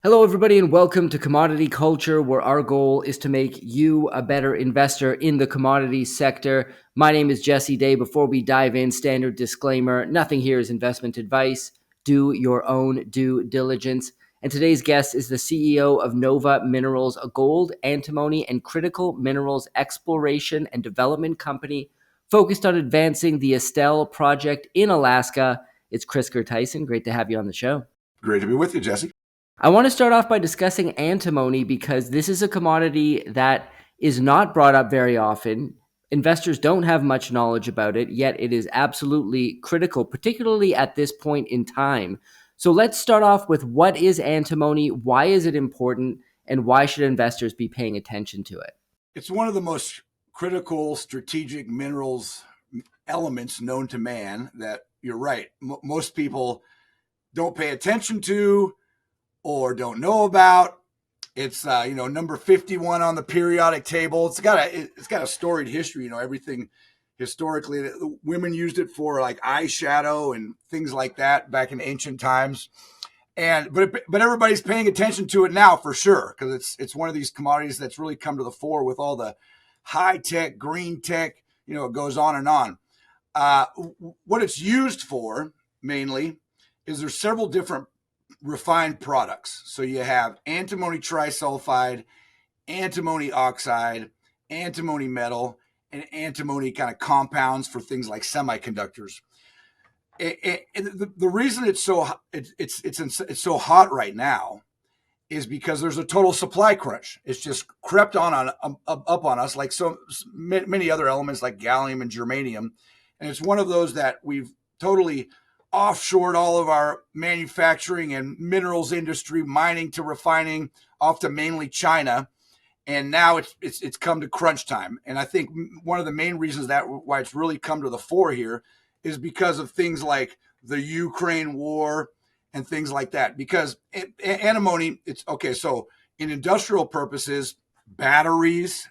Hello, everybody, and welcome to Commodity Culture, where our goal is to make you a better investor in the commodities sector. My name is Jesse Day. Before we dive in, standard disclaimer, nothing here is investment advice. Do your own due diligence. And today's guest is the CEO of Nova Minerals, a gold, antimony, and critical minerals exploration and development company focused on advancing the Estelle project in Alaska. It's Chris Gerteisen. Great to have you on the show. Great to be with you, Jesse. I want to start off by discussing antimony because this is a commodity that is not brought up very often. Investors don't have much knowledge about it, yet it is absolutely critical, particularly at this point in time. So let's start off with what is antimony, why is it important, and why should investors be paying attention to it? It's one of the most critical strategic minerals elements known to man that you're right. Most people don't pay attention to or don't know about. It's number 51 on the periodic table. It's got a storied history. Everything historically. Women used it for like eyeshadow and things like that back in ancient times. But everybody's paying attention to it now for sure, because it's one of these commodities that's really come to the fore with all the high tech, green tech. It goes on and on. What it's used for mainly is there's several different refined products. So you have antimony trisulfide, antimony oxide, antimony metal, and antimony kind of compounds for things like semiconductors. The reason it's so hot right now is because there's a total supply crunch. It's just crept up on us like so many other elements like gallium and germanium, and it's one of those that we've totally offshored all of our manufacturing and minerals industry, mining to refining, off to mainly China. And now it's come to crunch time. And I think one of the main reasons why it's really come to the fore here is because of things like the Ukraine war and things like that. Because antimony, it's okay. So in industrial purposes, batteries,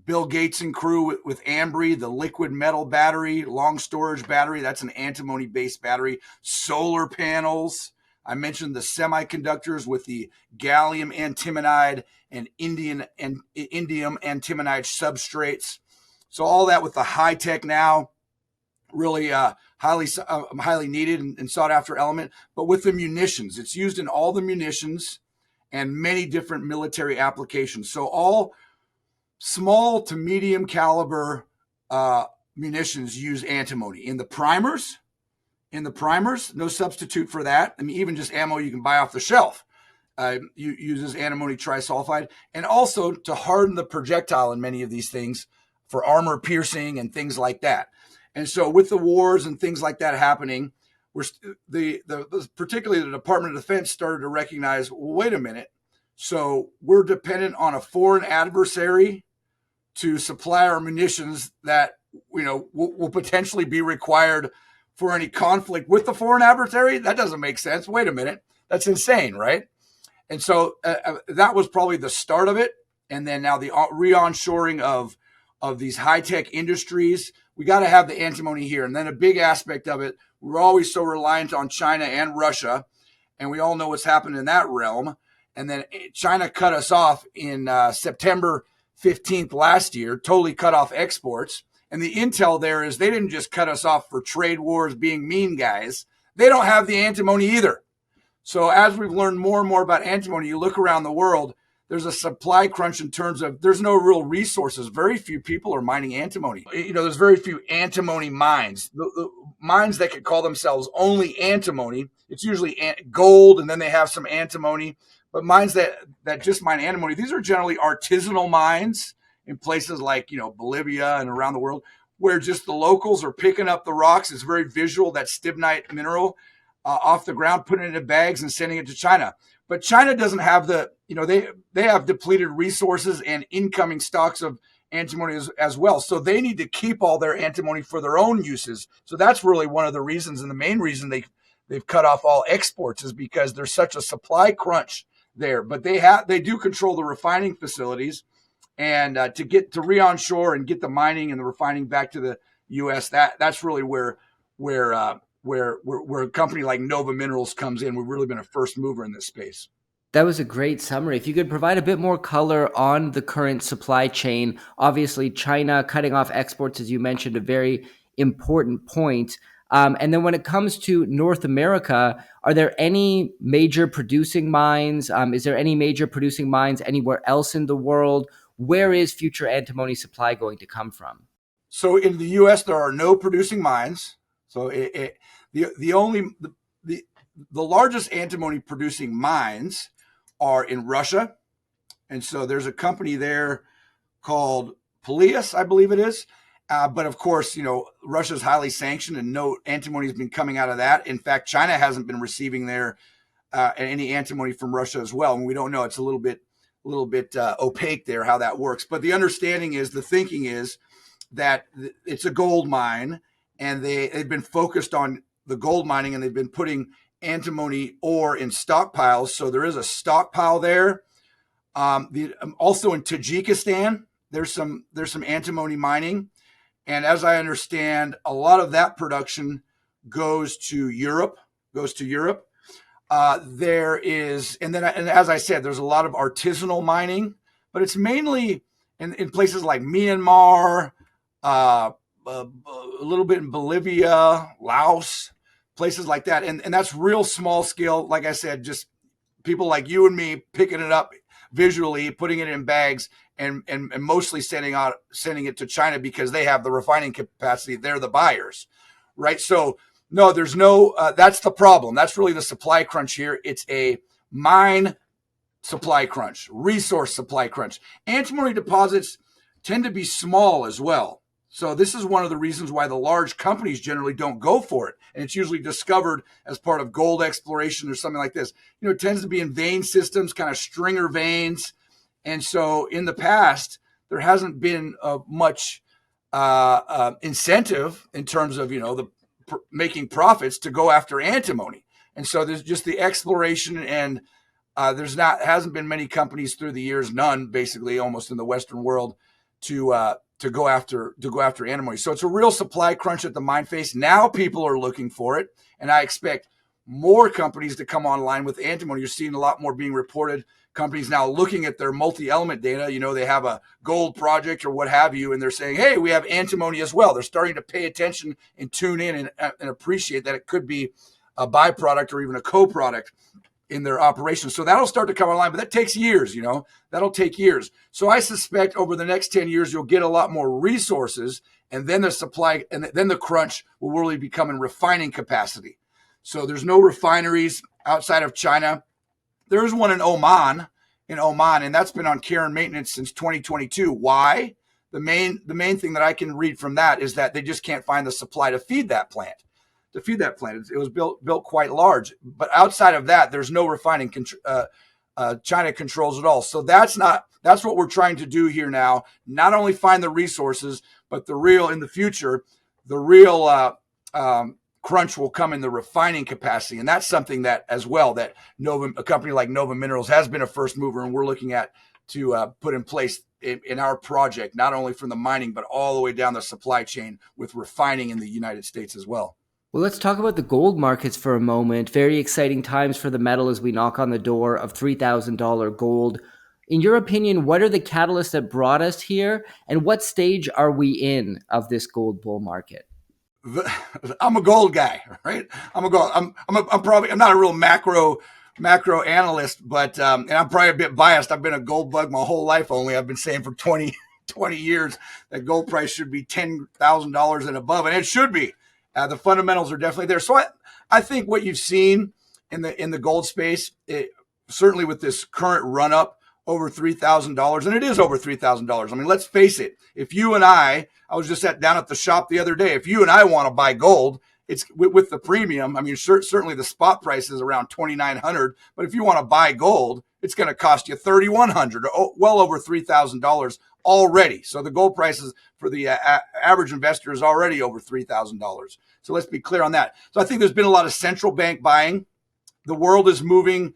Bill Gates and crew with Ambry, the liquid metal battery, long storage battery, that's an antimony based battery. Solar panels. I mentioned the semiconductors with the gallium antimonide and indium antimonide substrates. So all that with the high tech now, really highly needed and sought after element. But with the munitions, it's used in all the munitions and many different military applications. So all small to medium caliber munitions use antimony in the primers. No substitute for that. I mean, even just ammo you can buy off the shelf uses antimony trisulfide, and also to harden the projectile in many of these things for armor piercing and things like that. And so with the wars and things like that happening, particularly the Department of Defense started to recognize, well, wait a minute. So we're dependent on a foreign adversary to supply our munitions that will potentially be required for any conflict with the foreign adversary. That doesn't make sense. Wait a minute, that's insane, right? And so that was probably the start of it. And then now the re-onshoring of these high tech industries. We got to have the antimony here. And then a big aspect of it, we're always so reliant on China and Russia, and we all know what's happened in that realm. And then China cut us off in September 15th last year, totally cut off exports. And the intel there is they didn't just cut us off for trade wars being mean guys. They don't have the antimony either. So as we've learned more and more about antimony, you look around the world, there's a supply crunch in terms of there's no real resources. Very few people are mining antimony. There's very few antimony mines. The mines that could call themselves only antimony, it's usually gold, and then they have some antimony. But mines that just mine antimony, these are generally artisanal mines in places like, Bolivia and around the world, where just the locals are picking up the rocks. It's very visual, that stibnite mineral off the ground, putting it in bags and sending it to China. But China doesn't have they have depleted resources and incoming stocks of antimony as well. So they need to keep all their antimony for their own uses. So that's really one of the reasons, and the main reason they've cut off all exports is because there's such a supply crunch there. But they do control the refining facilities, and to re-onshore and get the mining and the refining back to the U.S. That's really where a company like Nova Minerals comes in. We've really been a first mover in this space. That was a great summary. If you could provide a bit more color on the current supply chain, obviously China cutting off exports, as you mentioned, a very important point. And then when it comes to North America, are there any major producing mines? Is there any major producing mines anywhere else in the world? Where is future antimony supply going to come from? So in the U.S., there are no producing mines. So the only the largest antimony producing mines are in Russia, and so there's a company there called Polius, I believe it is. But of course, Russia's highly sanctioned, and no antimony has been coming out of that. In fact, China hasn't been receiving their any antimony from Russia as well, and we don't know. It's a little bit opaque there how that works. But the understanding is, the thinking is that it's a gold mine, and they've been focused on the gold mining, and they've been putting antimony ore in stockpiles. So there is a stockpile there. Also in Tajikistan, there's some antimony mining, and as I understand, a lot of that production goes to Europe. There is, and as I said, there's a lot of artisanal mining, but it's mainly in places like Myanmar, a little bit in Bolivia, Laos, places like that, and that's real small scale. Like I said, just people like you and me picking it up visually, putting it in bags, and mostly sending it to China because they have the refining capacity. They're the buyers, right? So no, there's no. That's the problem. That's really the supply crunch here. It's a mine supply crunch, resource supply crunch. Antimony deposits tend to be small as well. So this is one of the reasons why the large companies generally don't go for it. And it's usually discovered as part of gold exploration or something like this. It tends to be in vein systems, kind of stringer veins. And so in the past, there hasn't been much incentive in terms of, making profits to go after antimony. And so there's just the exploration, and hasn't been many companies through the years, none basically, almost in the Western world, to go after antimony. So it's a real supply crunch at the mine face. Now people are looking for it, and I expect more companies to come online with antimony. You're seeing a lot more being reported. Companies now looking at their multi-element data. They have a gold project or what have you, and they're saying, hey, we have antimony as well. They're starting to pay attention and tune in and appreciate that it could be a byproduct or even a co-product in their operations. So that'll start to come online, but that takes years, that'll take years. So I suspect over the next 10 years, you'll get a lot more resources, and then the supply, and then the crunch will really become in refining capacity. So there's no refineries outside of China. There is one in Oman, and that's been on care and maintenance since 2022. Why? The main thing that I can read from that is that they just can't find the supply to feed that plant. It was built quite large, but outside of that, there's no refining. China controls it all. So that's what we're trying to do here now. Not only find the resources, but in the future, the real crunch will come in the refining capacity. And that's something that as well, that a company like Nova Minerals has been a first mover, and we're looking at to put in place in our project, not only from the mining, but all the way down the supply chain with refining in the United States as well. Well, let's talk about the gold markets for a moment. Very exciting times for the metal as we knock on the door of $3,000 gold. In your opinion, what are the catalysts that brought us here, and what stage are we in of this gold bull market? I'm a gold guy, right? I'm not a real macro analyst, but and I'm probably a bit biased. I've been a gold bug my whole life. I've been saying for 20 years that gold price should be $10,000 and above, and it should be. The fundamentals are definitely there. So I think what you've seen in the gold space, certainly with this current run up over $3,000, and it is over $3,000. I mean, let's face it. If you and I was just down at the shop the other day. If you and I want to buy gold, it's with the premium. I mean, certainly the spot price is around $2,900, but if you want to buy gold, it's going to cost you $3,100, well over $3,000 already. So the gold prices for the average investor is already over $3,000. So let's be clear on that. So I think there's been a lot of central bank buying. The world is moving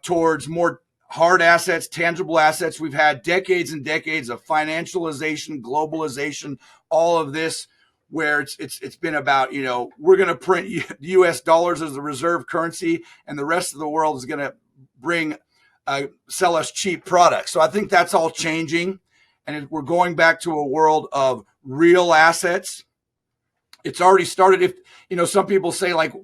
towards more hard assets, tangible assets. We've had decades and decades of financialization, globalization, all of this, where it's been about, we're going to print U.S. dollars as the reserve currency, and the rest of the world is going to bring sell us cheap products. So I think that's all changing, and we're going back to a world of real assets. It's already started. If some people say like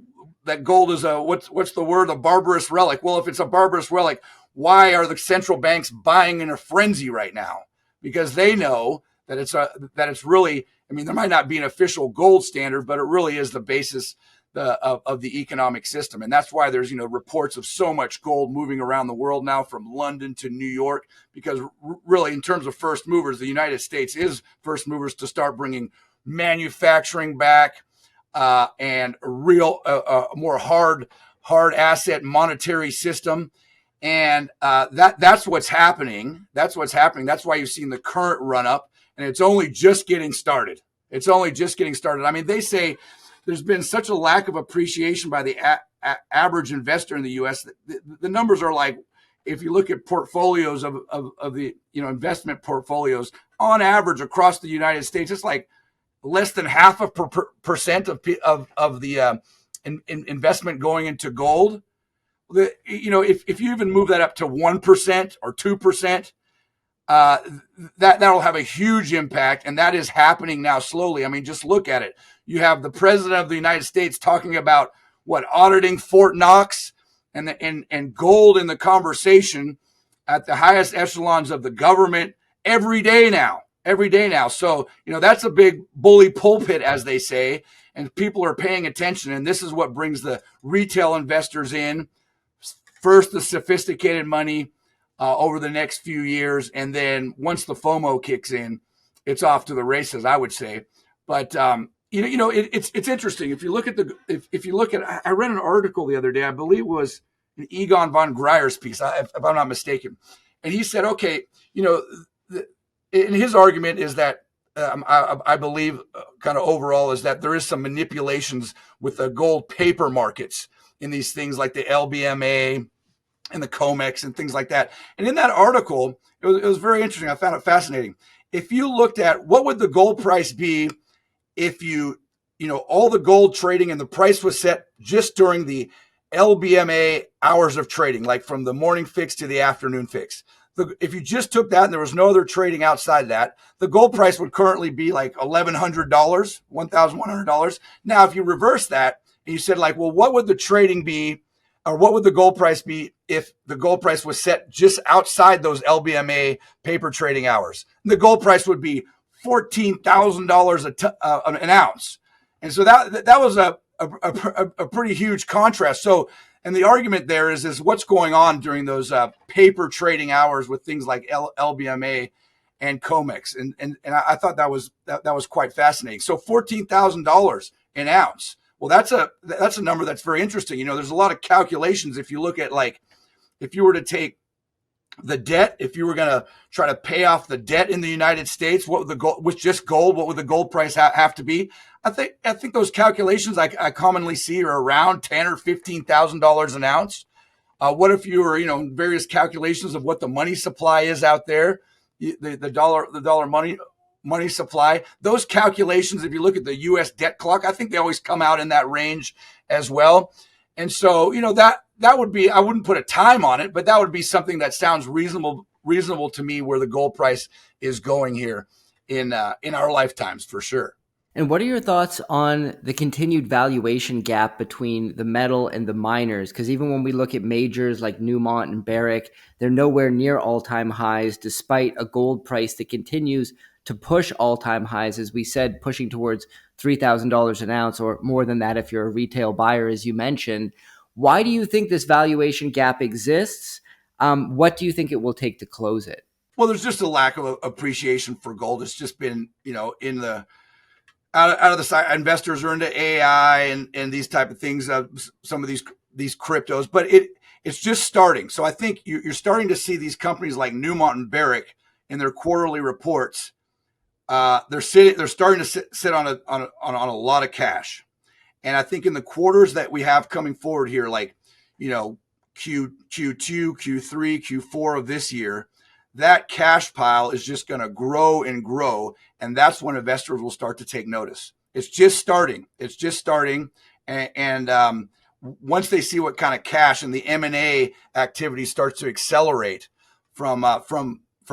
that gold is a what's the word, a barbarous relic. Well, if it's a barbarous relic, why are the central banks buying in a frenzy right now? Because they know that it's really. I mean, there might not be an official gold standard, but it really is the basis of the economic system. And that's why there's, reports of so much gold moving around the world now from London to New York, because really in terms of first movers, the United States is first movers to start bringing manufacturing back and a real, more hard asset monetary system. And that's what's happening. That's what's happening. That's why you've seen the current run up, and it's only just getting started. It's only just getting started. I mean, they say there's been such a lack of appreciation by the average investor in the U.S. The numbers are like, if you look at portfolios of the investment portfolios on average across the United States, it's like less than half of percent of the investment going into gold. If you even move that up to 1% or 2%, that'll have a huge impact, and that is happening now slowly. I mean, just look at it. You have the president of the United States talking about auditing Fort Knox, and gold in the conversation at the highest echelons of the government every day now. So, that's a big bully pulpit, as they say, and people are paying attention. And this is what brings the retail investors in. First, the sophisticated money over the next few years. And then once the FOMO kicks in, it's off to the races, I would say. But, it's interesting. If you look at, I read an article the other day, I believe it was an Egon von Greyer's piece, if I'm not mistaken. And he said, okay, and his argument is that I believe kind of overall is that there is some manipulations with the gold paper markets in these things like the LBMA and the COMEX and things like that. And in that article, it was very interesting. I found it fascinating. If you looked at what would the gold price be if all the gold trading and the price was set just during the LBMA hours of trading, like from the morning fix to the afternoon fix. If you just took that and there was no other trading outside that, the gold price would currently be like $1,100, $1,100. Now, if you reverse that and you said like, well, what would the trading be, or what would the gold price be if the gold price was set just outside those LBMA paper trading hours? And the gold price would be $14,000 an ounce. And so that was a pretty huge contrast. So, and the argument there is what's going on during those paper trading hours with things like LBMA and COMEX, and I thought that was quite fascinating. So $14,000 an ounce. Well, that's a number that's very interesting. There's a lot of calculations. If you look at if you were to take the debt, if you were going to try to pay off the debt in the United States, what would the gold with just gold? What would the gold price have to be? I think those calculations I commonly see are around $10,000 or $15,000 an ounce. What if you were, various calculations of what the money supply is out there, the dollar money supply? Those calculations, if you look at the U.S. debt clock, I think they always come out in that range as well. And so, that would be, I wouldn't put a time on it, but that would be something that sounds reasonable to me where the gold price is going here in our lifetimes for sure. And what are your thoughts on the continued valuation gap between the metal and the miners? Because even when we look at majors like Newmont and Barrick, they're nowhere near all-time highs, despite a gold price that continues to push all-time highs, as we said, pushing towards $3,000 an ounce, or more than that if you're a retail buyer, as you mentioned. Why do you think this valuation gap exists? What do you think it will take to close it? Well, there's just a lack of appreciation for gold. It's just been, in the out of the side, investors are into AI and these type of things, some of these cryptos, but it's just starting. So I think you're starting to see these companies like Newmont and Barrick in their quarterly reports. They're starting to sit on a lot of cash. And I think in the quarters that we have coming forward here, like, Q2, Q3, Q4 of this year, that cash pile is just going to grow and grow. And that's when investors will start to take notice. It's just starting. And once they see what kind of cash and the M&A activity starts to accelerate from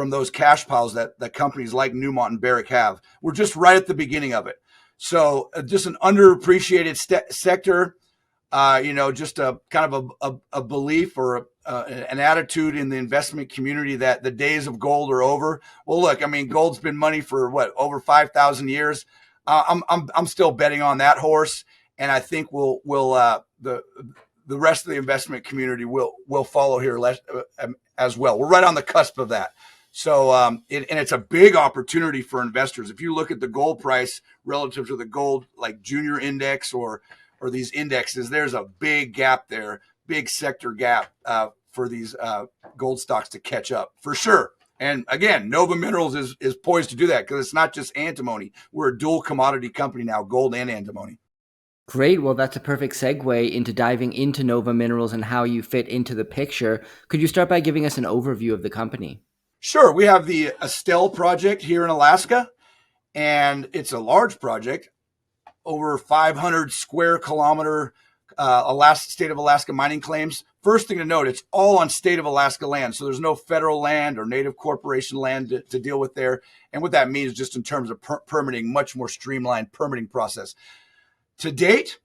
those cash piles that companies like Newmont and Barrick have. We're just right at the beginning of it. So just an underappreciated sector, just a kind of a belief or an attitude in the investment community that the days of gold are over. Well, look, I mean, gold's been money for what, over 5,000 years. I'm still betting on that horse, and I think the rest of the investment community will follow here as well. We're right on the cusp of that. So, and it's a big opportunity for investors. If you look at the gold price relative to the gold, like junior index or these indexes, there's a big gap there, big sector gap for these gold stocks to catch up for sure. And again, Nova Minerals is poised to do that because it's not just antimony. We're a dual commodity company now, gold and antimony. Great. Well, that's a perfect segue into diving into Nova Minerals and how you fit into the picture. Could you start by giving us an overview of the company? Sure. We have the Estelle project here in Alaska, and it's a large project, over 500 square kilometer state of Alaska mining claims. First thing to note, it's all on state of Alaska land. So there's no federal land or native corporation land to deal with there. And what that means just in terms of permitting, much more streamlined permitting process. To date,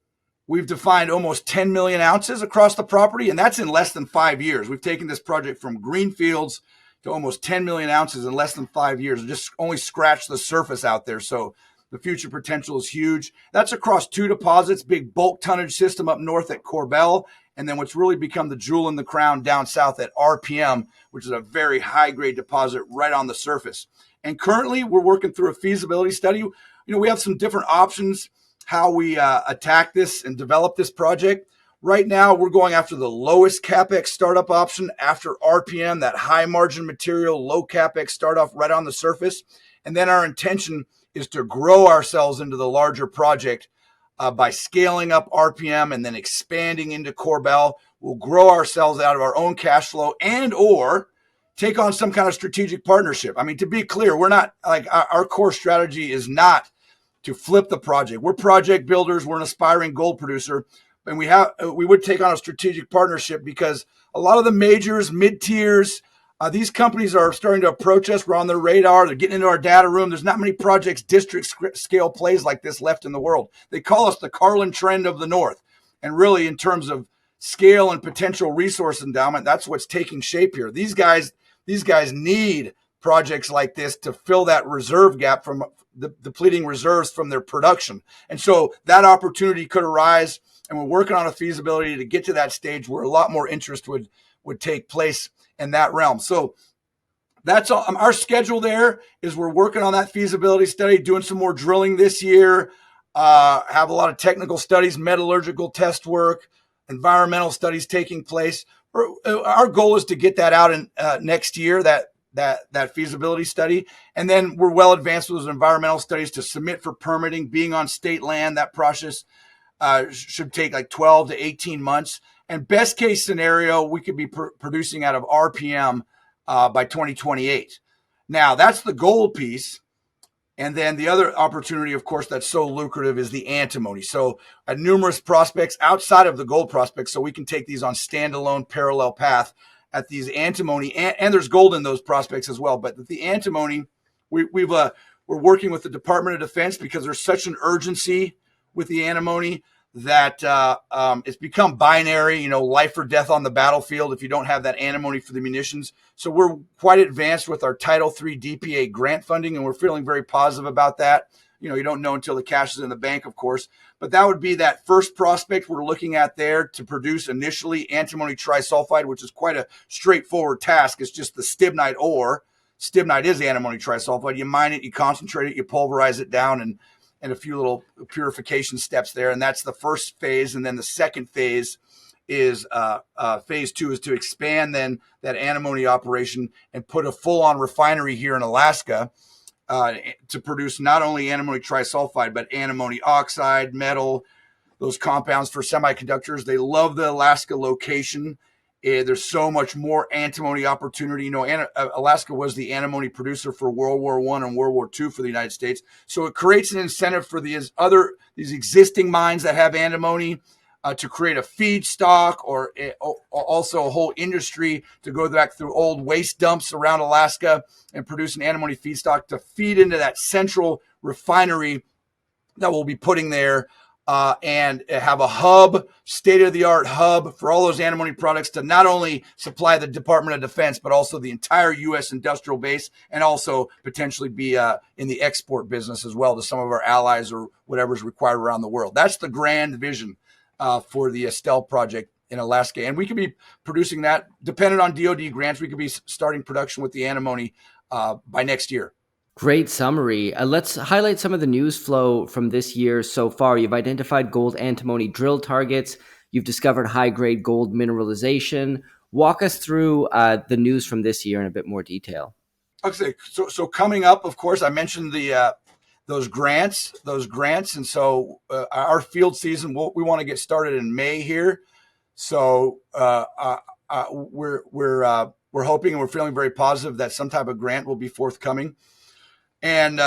we've defined almost 10 million ounces across the property, and that's in less than 5 years. We've taken this project from greenfields to almost 10 million ounces in less than 5 years, and just only scratched the surface out there. So the future potential is huge. That's across 2 deposits, big bulk tonnage system up north at Corbell, and then what's really become the jewel in the crown down south at RPM, which is a very high-grade deposit right on the surface. And currently, we're working through a feasibility study. We have some different options how we attack this and develop this project. Right now, we're going after the lowest CapEx startup option after RPM, that high margin material, low CapEx startup right on the surface. And then our intention is to grow ourselves into the larger project by scaling up RPM and then expanding into Corbell. We'll grow ourselves out of our own cash flow and or take on some kind of strategic partnership. I mean, to be clear, we're not like our core strategy is not to flip the project. We're project builders. We're an aspiring gold producer. And we would take on a strategic partnership because a lot of the majors, mid-tiers, these companies are starting to approach us. We're on their radar. They're getting into our data room. There's not many projects, district scale plays like this left in the world. They call us the Carlin Trend of the North. And really, in terms of scale and potential resource endowment, that's what's taking shape here. These guys need projects like this to fill that reserve gap from the depleting reserves from their production. And so that opportunity could arise, and we're working on a feasibility to get to that stage where a lot more interest would take place in that realm. So that's all. Our schedule there is we're working on that feasibility study, doing some more drilling this year, have a lot of technical studies, metallurgical test work, environmental studies taking place. Our goal is to get that out in next year, that feasibility study. And then we're well advanced with those environmental studies to submit for permitting, being on state land. That process should take like 12 to 18 months. And best case scenario, we could be producing out of RPM by 2028. Now, that's the gold piece. And then the other opportunity, of course, that's so lucrative is the antimony. So numerous prospects outside of the gold prospects, so we can take these on standalone parallel path at these antimony, and there's gold in those prospects as well. But the antimony, we're working with the Department of Defense because there's such an urgency with the antimony that it's become binary, life or death on the battlefield if you don't have that antimony for the munitions. So we're quite advanced with our Title III DPA grant funding, and we're feeling very positive about that. You don't know until the cash is in the bank, of course. But that would be that first prospect we're looking at there to produce initially antimony trisulfide, which is quite a straightforward task. It's just the stibnite ore. Stibnite is antimony trisulfide. You mine it, you concentrate it, you pulverize it down, and a few little purification steps there. And that's the first phase. And then the second phase is phase 2 is to expand then that antimony operation and put a full-on refinery here in Alaska to produce not only antimony trisulfide, but antimony oxide, metal, those compounds for semiconductors. They love the Alaska location. There's so much more antimony opportunity. Alaska was the antimony producer for World War I and World War II for the United States. So it creates an incentive for these existing mines that have antimony to create a feedstock, or also a whole industry to go back through old waste dumps around Alaska and produce an antimony feedstock to feed into that central refinery that we'll be putting there, and have a hub, state-of-the-art hub for all those antimony products to not only supply the Department of Defense, but also the entire U.S. industrial base, and also potentially be in the export business as well to some of our allies or whatever's required around the world. That's the grand vision for the Estelle project in Alaska. And we could be producing that, dependent on DoD grants, we could be starting production with the antimony by next year. Great summary. Let's highlight some of the news flow from this year so far. You've identified gold antimony drill targets. You've discovered high-grade gold mineralization. Walk us through the news from this year in a bit more detail. Okay, so coming up, of course, I mentioned the those grants, and so our field season, we want to get started in May here. So we're hoping, and we're feeling very positive that some type of grant will be forthcoming. And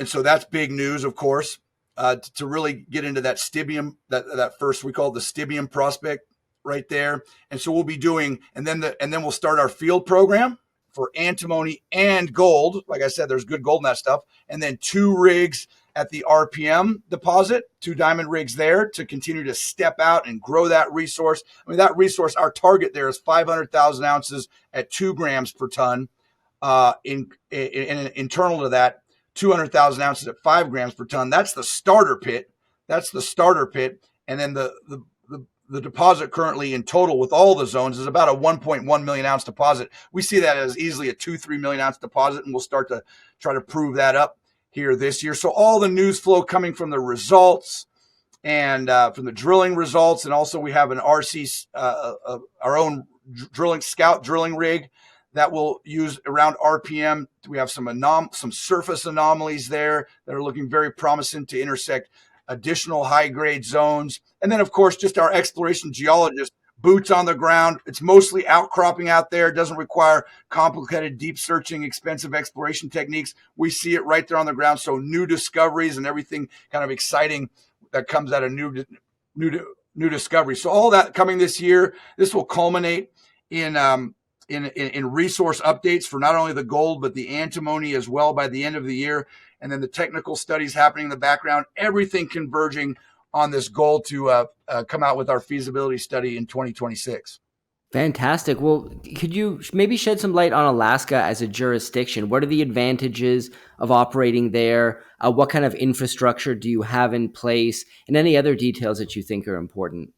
so that's big news, of course, to really get into that stibium, that first, we call it the stibium prospect right there. And so we'll be doing, and then we'll start our field program for antimony and gold. Like I said, there's good gold in that stuff. And then 2 rigs at the RPM deposit, 2 diamond rigs there to continue to step out and grow that resource. I mean, that resource, our target there is 500,000 ounces at 2 grams per ton. Internal to that, 200,000 ounces at 5 grams per ton. That's the starter pit. And then the deposit currently in total with all the zones is about a 1.1 million ounce deposit. We see that as easily a 2-3 million ounce deposit, and we'll start to try to prove that up here this year. So all the news flow coming from the results and from the drilling results, and also we have an RC, our own scout drilling rig that we'll use around RPM. We have some surface anomalies there that are looking very promising to intersect additional high-grade zones. And then, of course, just our exploration geologists, boots on the ground. It's mostly outcropping out there. It doesn't require complicated, deep searching, expensive exploration techniques. We see it right there on the ground. So new discoveries and everything kind of exciting that comes out of new discovery. So all that coming this year. This will culminate in resource updates for not only the gold, but the antimony as well by the end of the year. And then the technical studies happening in the background, everything converging on this goal to come out with our feasibility study in 2026. Fantastic. Well, could you maybe shed some light on Alaska as a jurisdiction? What are the advantages of operating there? What kind of infrastructure do you have in place? And any other details that you think are important?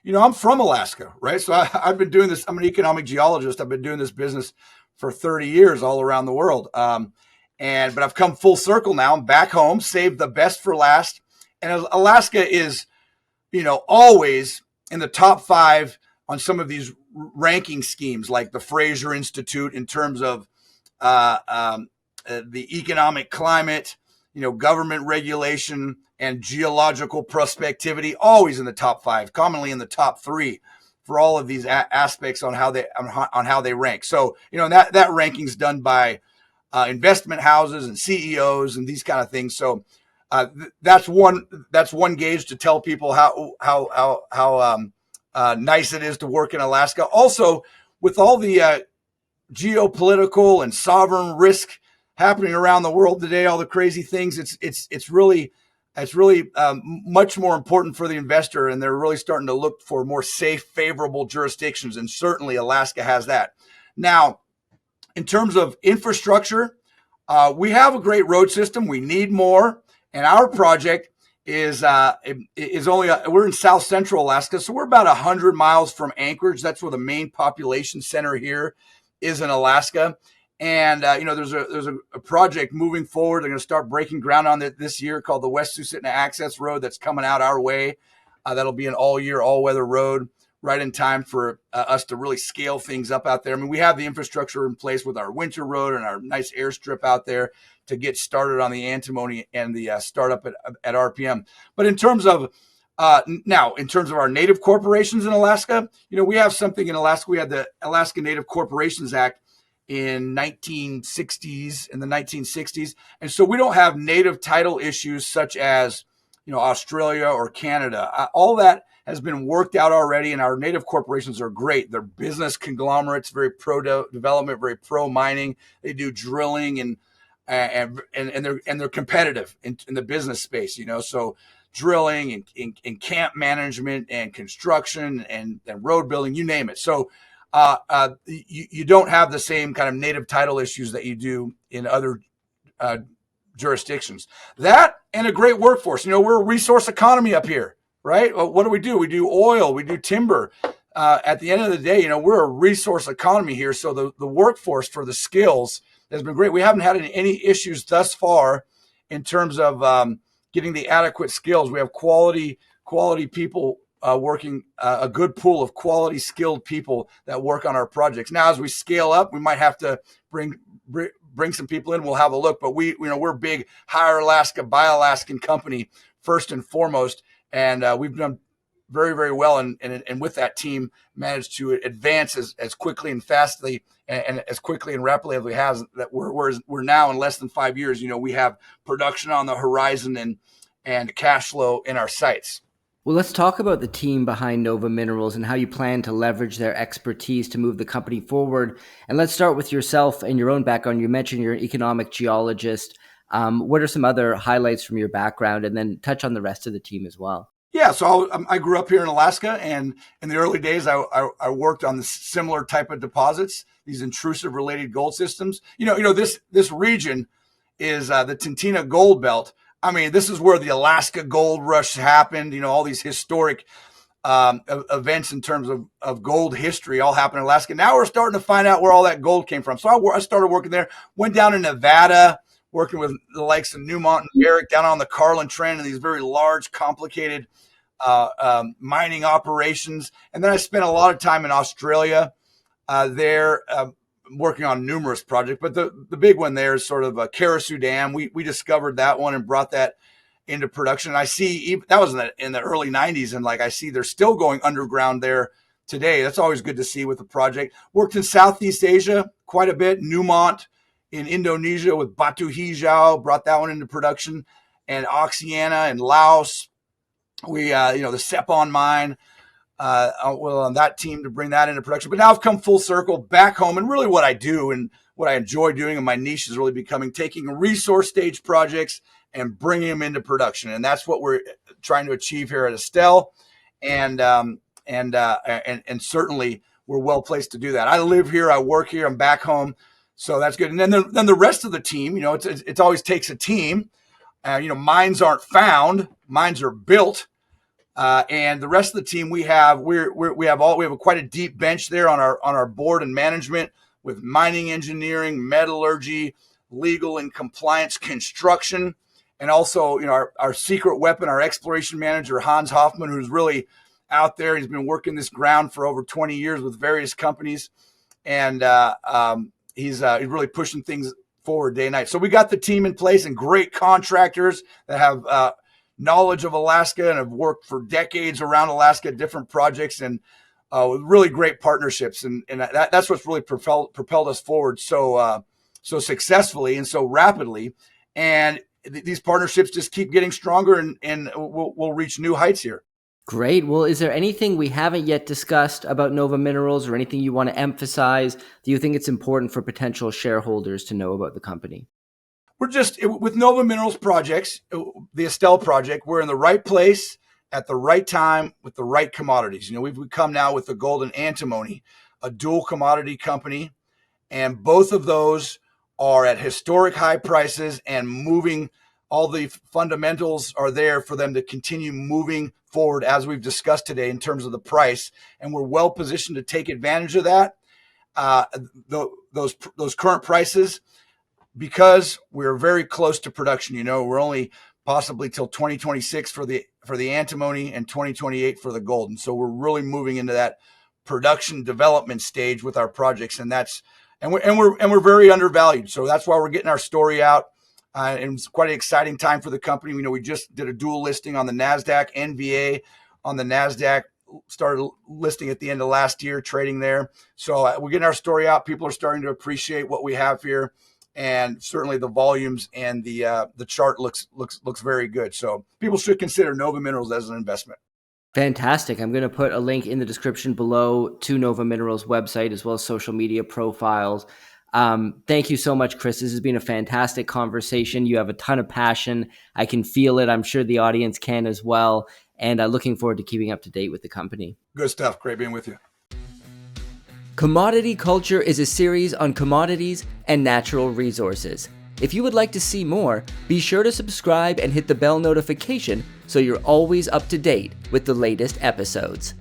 You know, I'm from Alaska, right? So I've been doing this. I'm an economic geologist. I've been doing this business for 30 years all around the world. But I've come full circle now. I'm back home, saved the best for last. And Alaska is, always in the top 5 on some of these ranking schemes, like the Fraser Institute, in terms of the economic climate, government regulation, and geological prospectivity, always in the top 5, commonly in the top 3 for all of these aspects on how they rank. So, that ranking's done by investment houses and CEOs and these kind of things. So that's one gauge to tell people how nice it is to work in Alaska. Also, with all the geopolitical and sovereign risk happening around the world today, all the crazy things, it's really much more important for the investor, and they're really starting to look for more safe, favorable jurisdictions, and certainly Alaska has that. Now, in terms of infrastructure, we have a great road system. We need more, and our project is only we're in South Central Alaska, so we're about 100 miles from Anchorage. That's where the main population center here is, in Alaska. And there's a project moving forward. They're going to start breaking ground on it this year called the West Susitna Access Road that's coming out our way. That'll be an all-year, all-weather road, right in time for us to really scale things up out there. I mean, we have the infrastructure in place with our winter road and our nice airstrip out there to get started on the antimony and the startup at RPM. But in terms of our native corporations in Alaska, we have something in Alaska. We had the Alaska Native Corporations Act in the 1960s. And so we don't have native title issues such as, Australia or Canada. All that has been worked out already, and our native corporations are great. They're business conglomerates, very pro development, very pro mining. They do drilling and they're competitive in the business space, so drilling and camp management and construction and road building, you name it. So you don't have the same kind of native title issues that you do in other uh, jurisdictions. That and a great workforce. We're a resource economy up here, right? Well, what do? We do oil, we do timber. At the end of the day, we're a resource economy here. So the workforce for the skills has been great. We haven't had any issues thus far in terms of getting the adequate skills. We have quality people working, a good pool of quality skilled people that work on our projects. Now, as we scale up, we might have to bring some people in. We'll have a look, but we're a big Hire Alaska, Buy Alaskan company first and foremost, and we've done very, very well, and with that team managed to advance as quickly and fastly and as quickly and rapidly as we have. That we're now in less than 5 years. We have production on the horizon and cash flow in our sights. Well, let's talk about the team behind Nova Minerals and how you plan to leverage their expertise to move the company forward. And let's start with yourself and your own background. You mentioned you're an economic geologist. What are some other highlights from your background? And then touch on the rest of the team as well. Yeah, so I grew up here in Alaska, and in the early days, I worked on the similar type of deposits, these intrusive related gold systems. This region is the Tintina Gold Belt. I mean, this is where the Alaska Gold Rush happened. All these historic events in terms of gold history all happened in Alaska. Now we're starting to find out where all that gold came from. So I started working there, went down to Nevada, working with the likes of Newmont and Barrick down on the Carlin Trend and these very large, complicated mining operations. And then I spent a lot of time in Australia there working on numerous projects. But the big one there is sort of Karasu Dam. We discovered that one and brought that into production. And I see that was in the early 90s. And I see they're still going underground there today. That's always good to see with the project. Worked in Southeast Asia quite a bit. Newmont in Indonesia with Batu Hijau, brought that one into production. And Oxiana in Laos. We, the Sepon mine, on that team to bring that into production. But now I've come full circle back home, and really what I do and what I enjoy doing, and my niche is really becoming taking resource stage projects and bringing them into production, and that's what we're trying to achieve here at Estelle, and certainly we're well placed to do that. I live here, I work here, I'm back home, so that's good. And then the rest of the team, it always takes a team. Mines aren't found, mines are built. And the rest of the team we have quite a deep bench there on our board and management with mining engineering, metallurgy, legal and compliance, construction, and also our secret weapon, our exploration manager Hans Hoffman, who's really out there. He's been working this ground for over 20 years with various companies, and he's really pushing things forward day and night. So we got the team in place and great contractors that have knowledge of Alaska and have worked for decades around Alaska, different projects, and really great partnerships. And that's what's really propelled us forward so successfully and so rapidly. And these partnerships just keep getting stronger, and we'll reach new heights here. Great. Well, is there anything we haven't yet discussed about Nova Minerals or anything you want to emphasize? Do you think it's important for potential shareholders to know about the company? We're just, with Nova Minerals projects, the Estelle project, we're in the right place at the right time with the right commodities. We've come now with the gold and antimony, a dual commodity company, and both of those are at historic high prices and moving. All the fundamentals are there for them to continue moving forward, as we've discussed today, in terms of the price, and we're well positioned to take advantage of that. Those current prices, because we're very close to production. We're only possibly till 2026 for the antimony and 2028 for the gold, and so we're really moving into that production development stage with our projects, and we're very undervalued. So that's why we're getting our story out. And it's quite an exciting time for the company. We just did a dual listing on the NASDAQ, NVA on the NASDAQ, started listing at the end of last year, trading there. So we're getting our story out. People are starting to appreciate what we have here. And certainly the volumes and the chart looks very good. So people should consider Nova Minerals as an investment. Fantastic. I'm going to put a link in the description below to Nova Minerals website as well as social media profiles. Thank you so much, Chris. This has been a fantastic conversation. You have a ton of passion. I can feel it. I'm sure the audience can as well. And looking forward to keeping up to date with the company. Good stuff. Great being with you. Commodity Culture is a series on commodities and natural resources. If you would like to see more, be sure to subscribe and hit the bell notification so you're always up to date with the latest episodes.